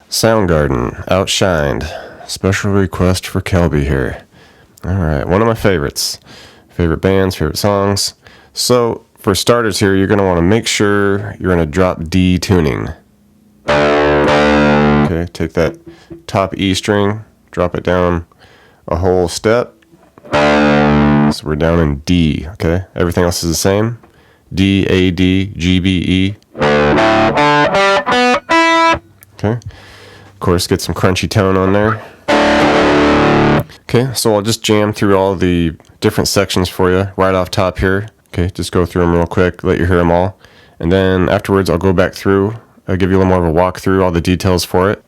Soundgarden Outshined. Special request for Kelby here. Alright, one of my favorites. Favorite bands, favorite songs. So, for starters here, you're going to want to make sure you're in a drop D tuning. Okay, take that top E string, drop it down a whole step. So we're down in D, okay? Everything else is the same. D, A, D, G, B, E. Okay. Of course, get some crunchy tone on there. Okay, so I'll just jam through all the different sections for you right off top here. Okay, just go through them real quick, let you hear them all. And then afterwards, I'll go back through. I'll give you a little more of a walkthrough, all the details for it.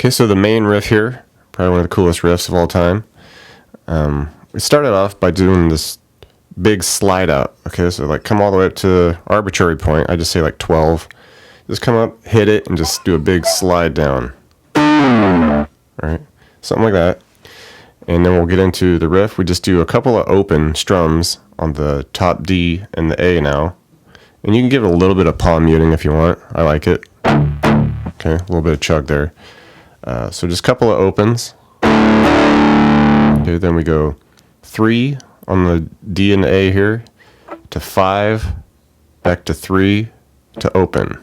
Okay, so the main riff here, probably one of the coolest riffs of all time. We started off by doing this big slide out. Okay, so like come all the way up to arbitrary point. I just say like 12. Just come up, hit it, and just do a big slide down. Alright, something like that. And then we'll get into the riff. We just do a couple of open strums on the top D and the A now. And you can give it a little bit of palm muting if you want. I like it. Okay, a little bit of chug there. So just a couple of opens. Okay, then we go 3 on the D and the A here, to 5, back to 3, to open.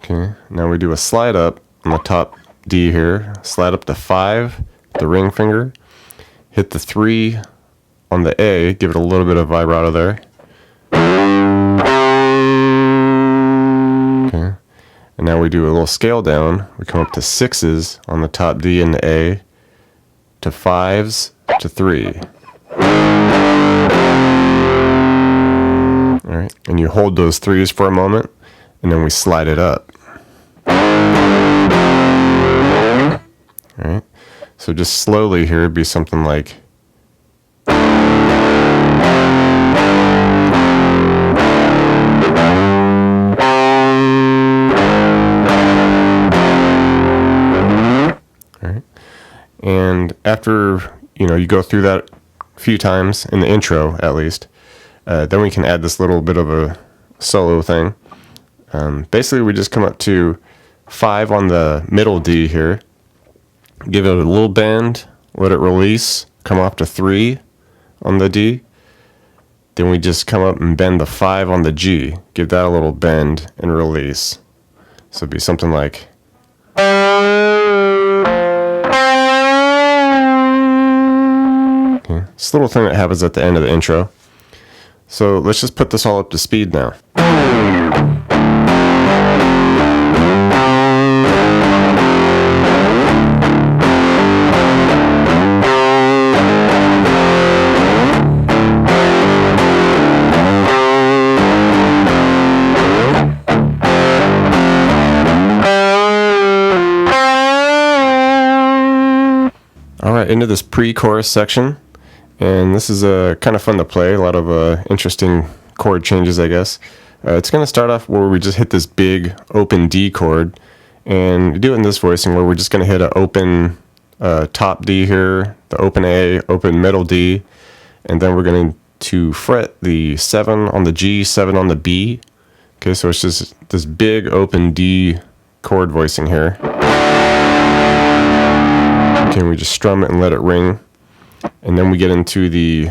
Okay, now we do a slide up on the top D here, slide up to 5, the ring finger, hit the 3 on the A, give it a little bit of vibrato there. Okay, and now we do a little scale down. We come up to 6s on the top D and the A, to 5s, to 3. Alright, and you hold those 3s for a moment, and then we slide it up. Alright, so just slowly here, it'd be something like. And after, you go through that a few times, in the intro at least, then we can add this little bit of a solo thing. Basically, we just come up to 5 on the middle D here, give it a little bend, let it release, come up to 3 on the D. Then we just come up and bend the 5 on the G, give that a little bend and release. So it'd be something like. Okay. This little thing that happens at the end of the intro. So let's just put this all up to speed now. Alright, into this pre-chorus section, and this is kind of fun to play, a lot of interesting chord changes, I guess. It's going to start off where we just hit this big open D chord, and we do it in this voicing where we're just going to hit an open top D here, the open A, open middle D, and then we're going to fret the 7 on the G, 7 on the B. Okay, so it's just this big open D chord voicing here. Okay, we just strum it and let it ring. And then we get into the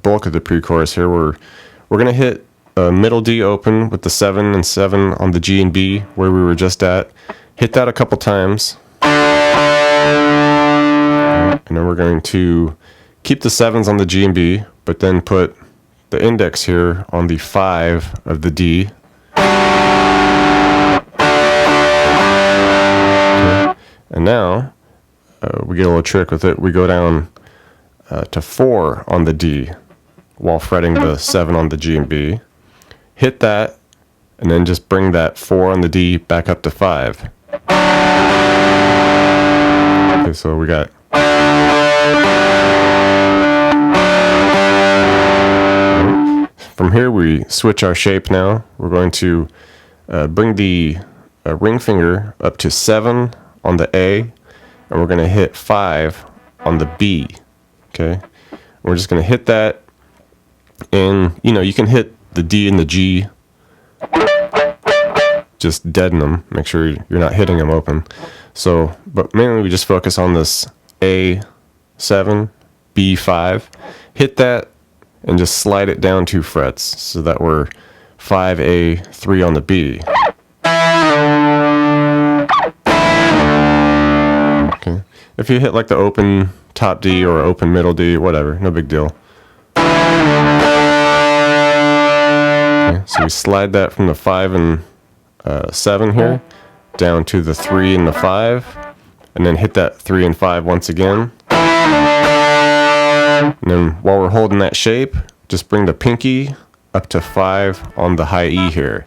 bulk of the pre-chorus here. We're going to hit a middle D open with the 7 and 7 on the G and B where we were just at. Hit that a couple times. And then we're going to keep the 7s on the G and B, but then put the index here on the 5 of the D. Okay. And now we get a little trick with it. We go down to 4 on the D while fretting the 7 on the G and B. Hit that, and then just bring that 4 on the D back up to 5. Okay, so we got. From here we switch our shape now. We're going to bring the ring finger up to 7 on the A, and we're going to hit 5 on the B. Okay, we're just going to hit that, and you can hit the D and the G, just deaden them, make sure you're not hitting them open. So, but mainly we just focus on this A7, B5, hit that, and just slide it down 2 frets so that we're 5A, 3 on the B. Okay. If you hit like the open top D or open middle D, whatever, no big deal. Okay, so we slide that from the 5 and 7 here down to the 3 and the 5, and then hit that 3 and 5 once again. And then while we're holding that shape, just bring the pinky up to 5 on the high E here,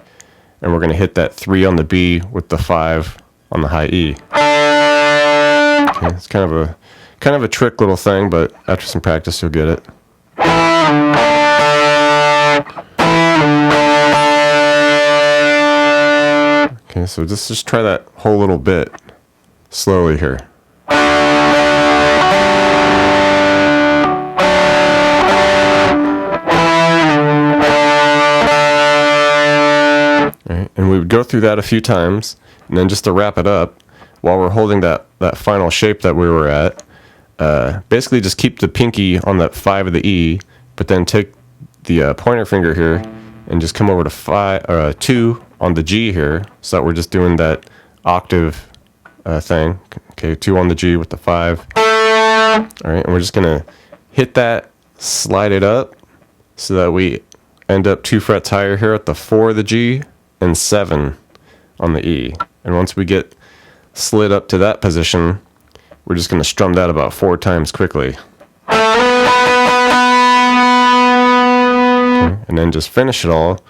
and we're going to hit that 3 on the B with the 5 on the high E. Okay, it's kind of a trick little thing, but after some practice you'll get it. Okay, so just try that whole little bit slowly here. Right, and we would go through that a few times, and then just to wrap it up, while we're holding that final shape that we were at, basically just keep the pinky on that 5 of the E, but then take the pointer finger here and just come over to 2 on the G here, so that we're just doing that octave thing. Okay, 2 on the G with the 5. All right, and we're just gonna hit that, slide it up, so that we end up 2 frets higher here at the 4 of the G and 7 on the E. And once we get slid up to that position, we're just going to strum that about 4 times quickly. Okay, and then just finish it all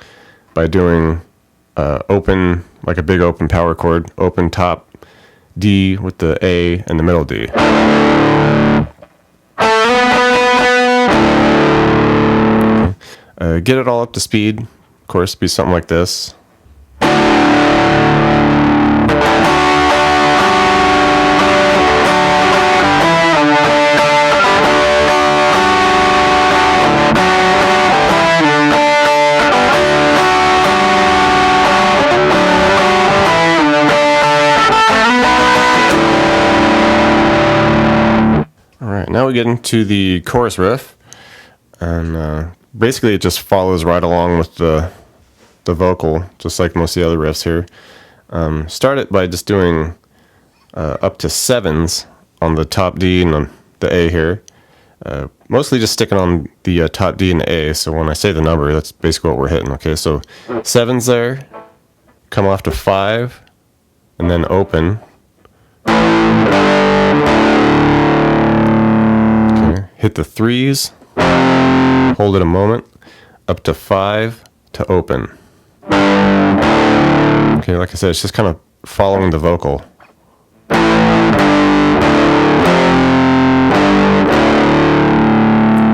by doing open, like a big open power chord, open top D with the A and the middle D. Okay. Get it all up to speed. Of course, be something like this. Now we get into the chorus riff, and basically it just follows right along with the vocal, just like most of the other riffs here. Start it by just doing up to 7s on the top D and the A here. Mostly just sticking on the top D and the A, so when I say the number, that's basically what we're hitting. Okay, so 7's there, come off to 5, and then open. Okay, hit the 3's, hold it a moment, up to 5 to open. Okay, like I said, it's just kind of following the vocal.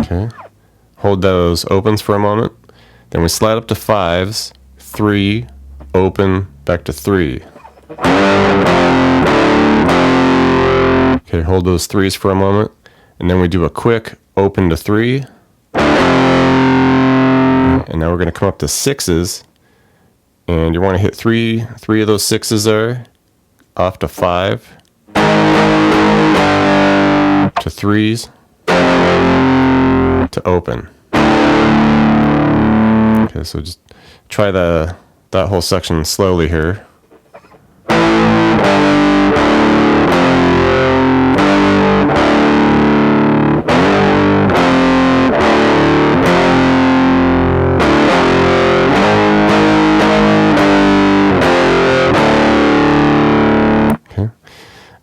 Okay, hold those opens for a moment, then we slide up to 5's, 3, open, back to 3. Okay, hold those 3's for a moment, and then we do a quick open to 3. And now we're going to come up to 6's, and you want to hit three of those 6's there, off to 5, to 3's, to open. Okay, so just try that whole section slowly here.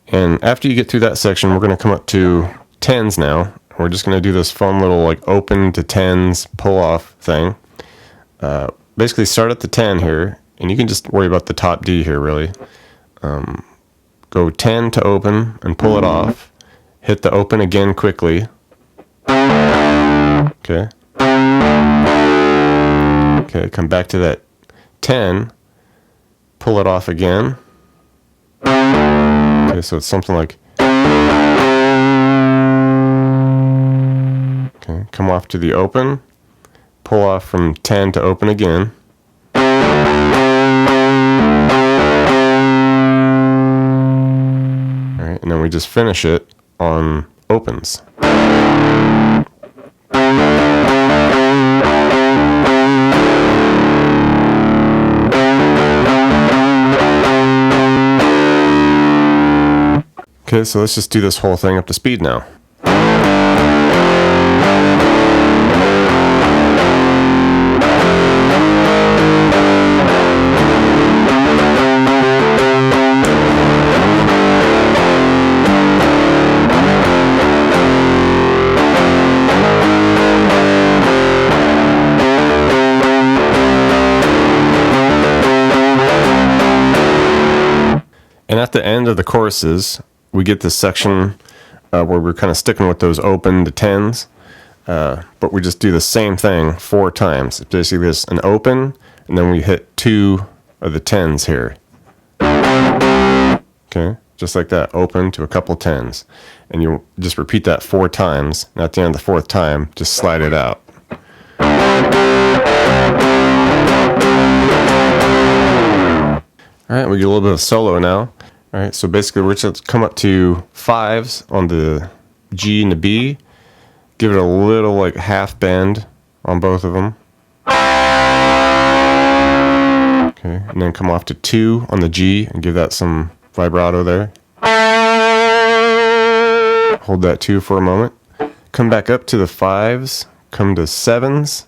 And after you get through that section, we're going to come up to 10's now. We're just going to do this fun little like open to 10's pull off thing. Basically start at the 10 here, and you can just worry about the top D here really. Go 10 to open and pull it off. Hit the open again quickly. Okay. Okay, come back to that 10, pull it off again. Okay, so it's something like, okay, come off to the open, pull off from 10 to open again. Alright, and then we just finish it on opens. Okay, so let's just do this whole thing up to speed now. And at the end of the choruses, we get this section where we're kind of sticking with those open to 10's, but we just do the same thing 4 times. It's basically this, an open, and then we hit 2 of the 10's here. Okay, just like that, open to a couple 10's. And you just repeat that 4 times, and at the end of the 4th time, just slide it out. Alright, we get a little bit of solo now. Alright, so basically we're just come up to 5's on the G and the B. Give it a little like half bend on both of them. Okay, and then come off to 2 on the G and give that some vibrato there. Hold that 2 for a moment. Come back up to the 5's, come to 7's.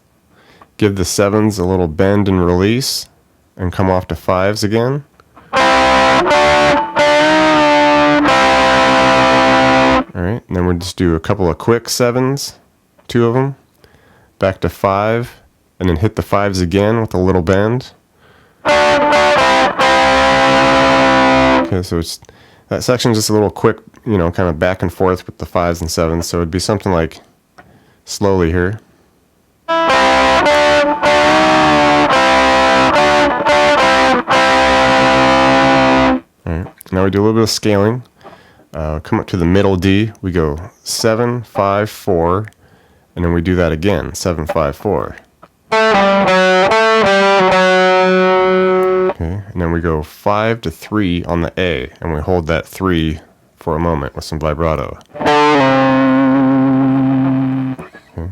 Give the 7's a little bend and release, and come off to 5's again. Alright, and then we'll just do a couple of quick 7's, 2 of them, back to 5, and then hit the 5's again with a little bend. Okay, so it's, that section's just a little quick, you know, kind of back and forth with the 5's and 7's, so it'd be something like slowly here. Alright, now we do a little bit of scaling. Come up to the middle D, we go 7, 5, 4, and then we do that again, 7, 5, 4. Okay, and then we go 5 to 3 on the A, and we hold that 3 for a moment with some vibrato. Okay.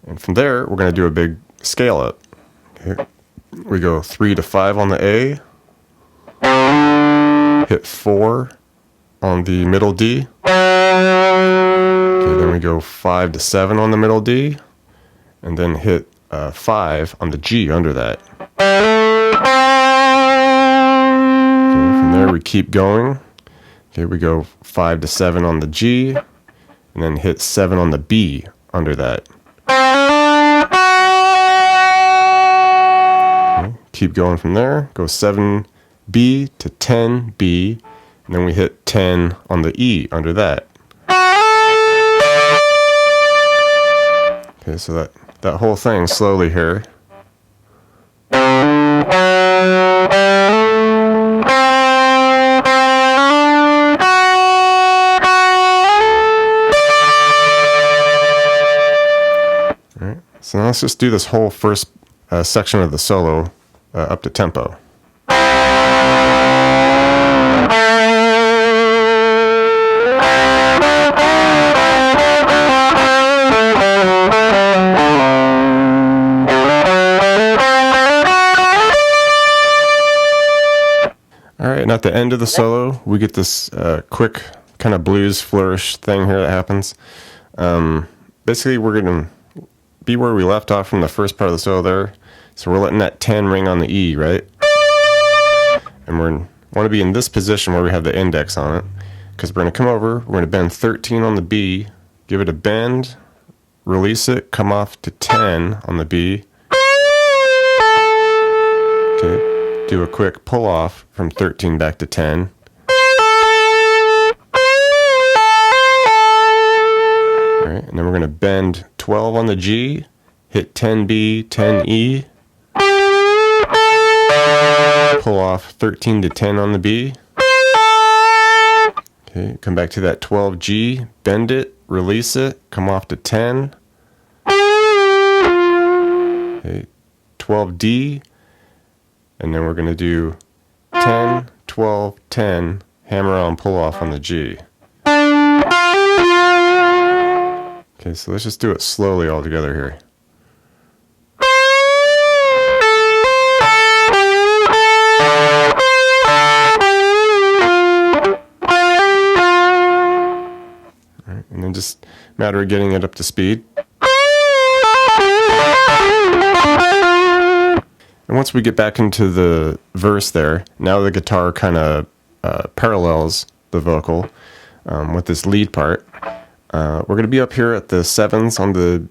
And from there, we're going to do a big scale up. Okay. We go 3 to 5 on the A, hit 4 on the middle D. Okay, then we go 5 to 7 on the middle D, and then hit 5 on the G under that. Okay, from there we keep going. Okay, we go 5 to 7 on the G, and then hit 7 on the B under that. Okay, keep going from there. Go 7B to 10B, and then we hit 10 on the E under that. Okay, so that whole thing slowly here. Alright, so now let's just do this whole first section of the solo up to tempo. Alright, and at the end of the solo, we get this quick kind of blues flourish thing here that happens. Basically, we're going to be where we left off from the first part of the solo there. So we're letting that 10 ring on the E, right? And we want to be in this position where we have the index on it. Because we're going to come over, we're going to bend 13 on the B, give it a bend, release it, come off to 10 on the B. Okay. Do a quick pull off from 13 back to 10. Alright, and then we're going to bend 12 on the G, hit 10B, 10E, pull off 13 to 10 on the B. Okay, come back to that 12G, bend it, release it, come off to 10. Okay, 12D. And then we're going to do 10, 12, 10, hammer on, pull off on the G. Okay, so let's just do it slowly all together here. All right, and then just a matter of getting it up to speed. And once we get back into the verse there, now the guitar kind of parallels the vocal with this lead part. We're going to be up here at the 7s on the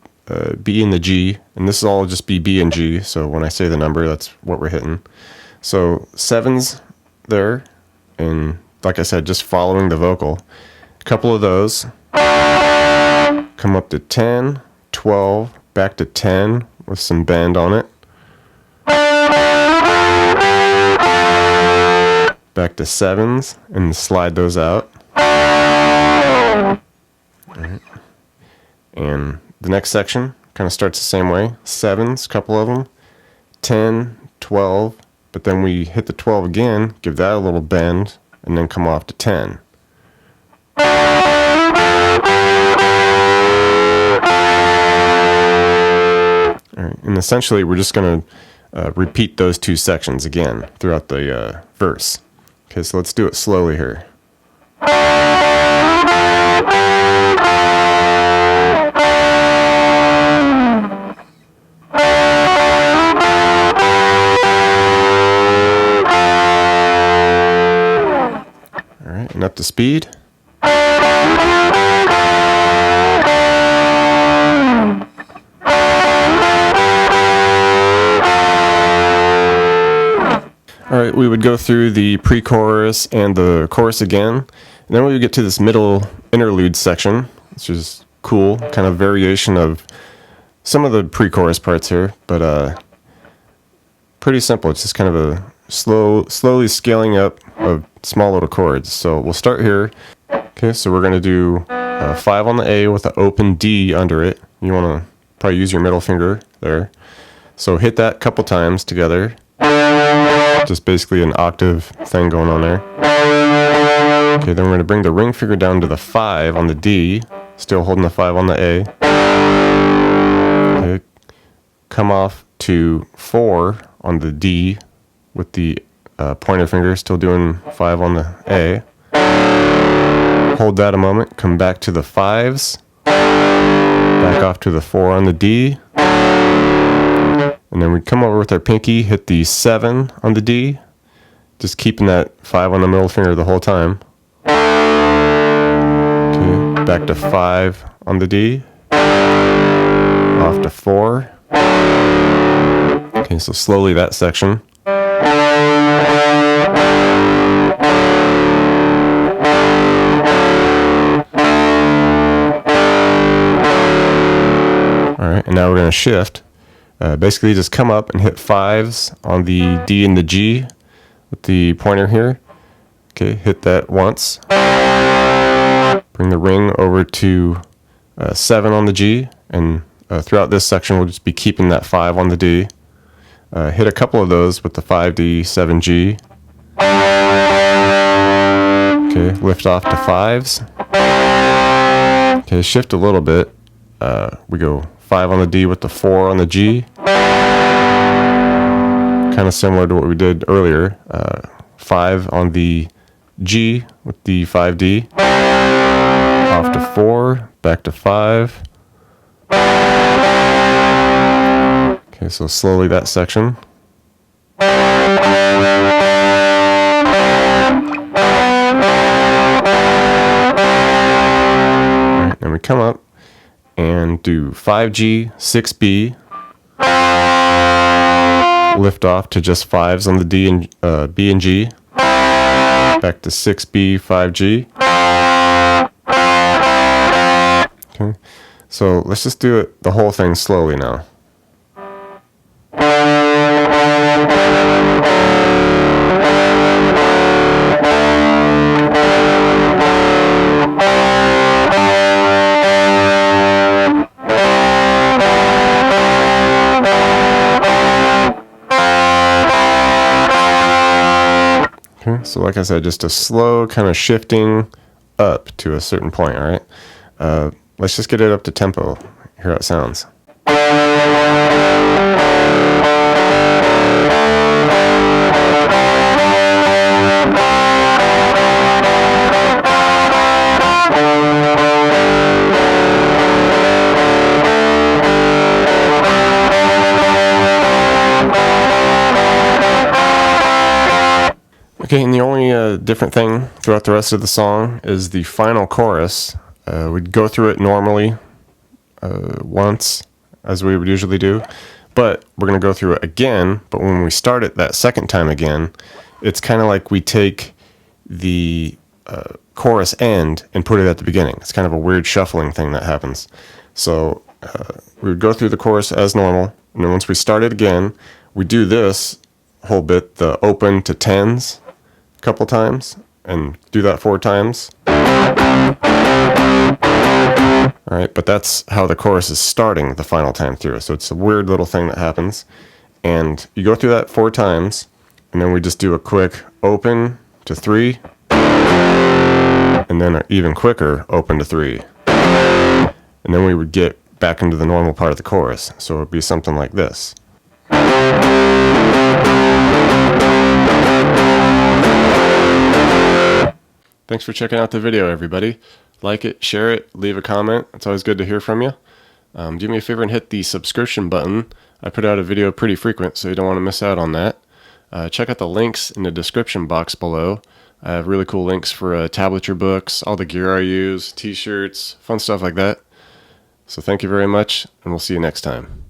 B and the G, and this will all just be B and G, so when I say the number, that's what we're hitting. So 7s there, and like I said, just following the vocal. A couple of those. Come up to 10, 12, back to 10 with some bend on it. Back to 7s and slide those out. All right. And the next section kind of starts the same way. 7s, couple of them. 10, 12, but then we hit the 12 again, give that a little bend, and then come off to 10. All right. And essentially we're just going to repeat those two sections again throughout the verse. Okay, so let's do it slowly here. All right, and up to speed. Alright, we would go through the pre-chorus and the chorus again, and then we would get to this middle interlude section, which is cool, kind of variation of some of the pre-chorus parts here, but pretty simple. It's just kind of a slowly scaling up of small little chords. So we'll start here. Okay, so we're going to do 5 on the A with an open D under it. You want to probably use your middle finger there. So hit that a couple times together. Just basically an octave thing going on there. Okay, then we're going to bring the ring finger down to the 5 on the D, still holding the 5 on the A. Okay, come off to 4 on the D with the pointer finger, still doing 5 on the A. Hold that a moment, come back to the 5s, back off to the 4 on the D, and then we come over with our pinky, hit the 7 on the D, just keeping that 5 on the middle finger the whole time. Okay, back to 5 on the D, off to 4. Okay, so slowly that section. Alright, and now we're going to shift. Basically just come up and hit 5s on the D and the G with the pointer here. Okay, hit that once. Bring the ring over to 7 on the G, and throughout this section we'll just be keeping that 5 on the D. Hit a couple of those with the 5D, 7G. Okay, lift off to 5s. Okay, shift a little bit. We go 5 on the D with the 4 on the G. Kind of similar to what we did earlier. 5 on the G with the 5D. Off to 4, back to 5. Okay, so slowly that section. Alright, then we come up and do 5G, 6B, lift off to just 5s on the D and B and G, back to 6B, 5G. Okay, so let's just do it the whole thing slowly now. Okay, so like I said, just a slow kind of shifting up to a certain point, alright? Let's just get it up to tempo, hear how it sounds. Okay, and the only different thing throughout the rest of the song is the final chorus. We'd go through it normally once, as we would usually do, but we're going to go through it again. But when we start it that second time again, it's kind of like we take the chorus end and put it at the beginning. It's kind of a weird shuffling thing that happens. So we would go through the chorus as normal, and then once we start it again, we do this whole bit, the open to 10s, a couple times, and do that 4 times. Alright, but that's how the chorus is starting the final time through. So it's a weird little thing that happens. And you go through that 4 times, and then we just do a quick open to 3, and then an even quicker open to 3. And then we would get back into the normal part of the chorus. So it would be something like this. Thanks for checking out the video, everybody. Like it, share it, leave a comment. It's always good to hear from you. Do me a favor and hit the subscription button. I put out a video pretty frequent, so you don't want to miss out on that. Check out the links in the description box below. I have really cool links for tablature books, all the gear I use, t-shirts, fun stuff like that. So thank you very much, and we'll see you next time.